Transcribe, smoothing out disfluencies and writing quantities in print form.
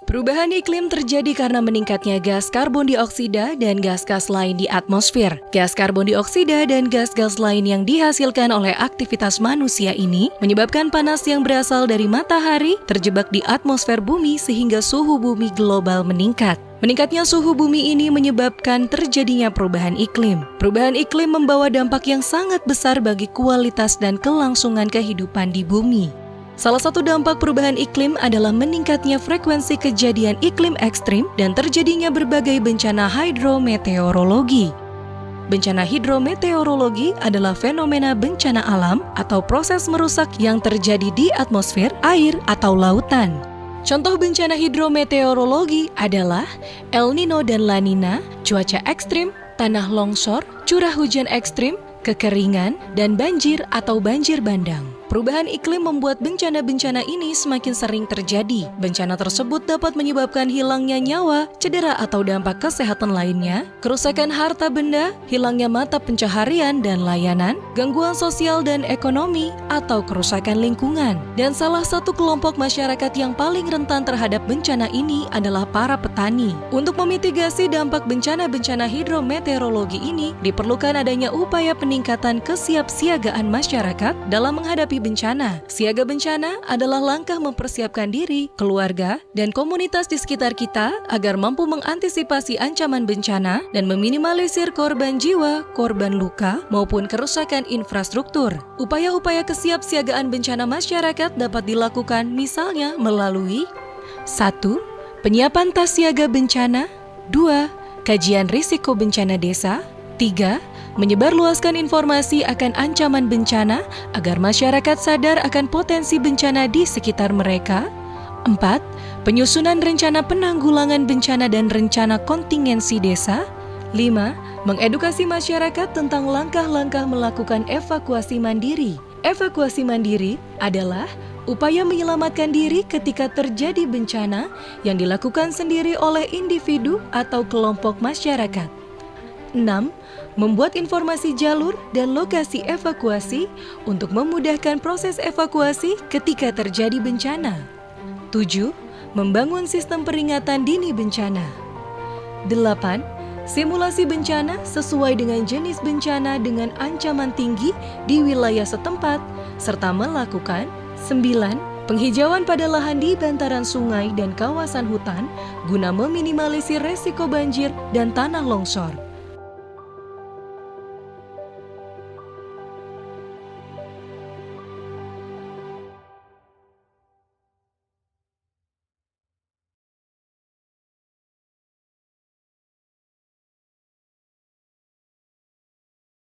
Perubahan iklim terjadi karena meningkatnya gas karbon dioksida dan gas-gas lain di atmosfer. Gas karbon dioksida dan gas-gas lain yang dihasilkan oleh aktivitas manusia ini menyebabkan panas yang berasal dari matahari terjebak di atmosfer bumi sehingga suhu bumi global meningkat. Meningkatnya suhu bumi ini menyebabkan terjadinya perubahan iklim. Perubahan iklim membawa dampak yang sangat besar bagi kualitas dan kelangsungan kehidupan di bumi. Salah satu dampak perubahan iklim adalah meningkatnya frekuensi kejadian iklim ekstrim dan terjadinya berbagai bencana hidrometeorologi. Bencana hidrometeorologi adalah fenomena bencana alam atau proses merusak yang terjadi di atmosfer, air, atau lautan. Contoh bencana hidrometeorologi adalah El Nino dan La Nina, cuaca ekstrim, tanah longsor, curah hujan ekstrim, kekeringan, dan banjir atau banjir bandang. Perubahan iklim membuat bencana-bencana ini semakin sering terjadi. Bencana tersebut dapat menyebabkan hilangnya nyawa, cedera atau dampak kesehatan lainnya, kerusakan harta benda, hilangnya mata pencaharian dan layanan, gangguan sosial dan ekonomi, atau kerusakan lingkungan. Dan salah satu kelompok masyarakat yang paling rentan terhadap bencana ini adalah para petani. Untuk memitigasi dampak bencana-bencana hidrometeorologi ini, diperlukan adanya upaya peningkatan kesiapsiagaan masyarakat dalam menghadapi bencana. Siaga bencana adalah langkah mempersiapkan diri, keluarga, dan komunitas di sekitar kita agar mampu mengantisipasi ancaman bencana dan meminimalisir korban jiwa, korban luka, maupun kerusakan infrastruktur. Upaya-upaya kesiapsiagaan bencana masyarakat dapat dilakukan misalnya melalui 1. Penyiapan tas siaga bencana. 2. Kajian risiko bencana desa. 3. Menyebarluaskan informasi akan ancaman bencana agar masyarakat sadar akan potensi bencana di sekitar mereka. 4. Penyusunan rencana penanggulangan bencana dan rencana kontingensi desa. 5. Mengedukasi masyarakat tentang langkah-langkah melakukan evakuasi mandiri. Evakuasi mandiri adalah upaya menyelamatkan diri ketika terjadi bencana yang dilakukan sendiri oleh individu atau kelompok masyarakat. 6. Membuat informasi jalur dan lokasi evakuasi untuk memudahkan proses evakuasi ketika terjadi bencana. 7. Membangun sistem peringatan dini bencana. 8. Simulasi bencana sesuai dengan jenis bencana dengan ancaman tinggi di wilayah setempat, serta melakukan 9. Penghijauan pada lahan di bantaran sungai dan kawasan hutan guna meminimalisir resiko banjir dan tanah longsor.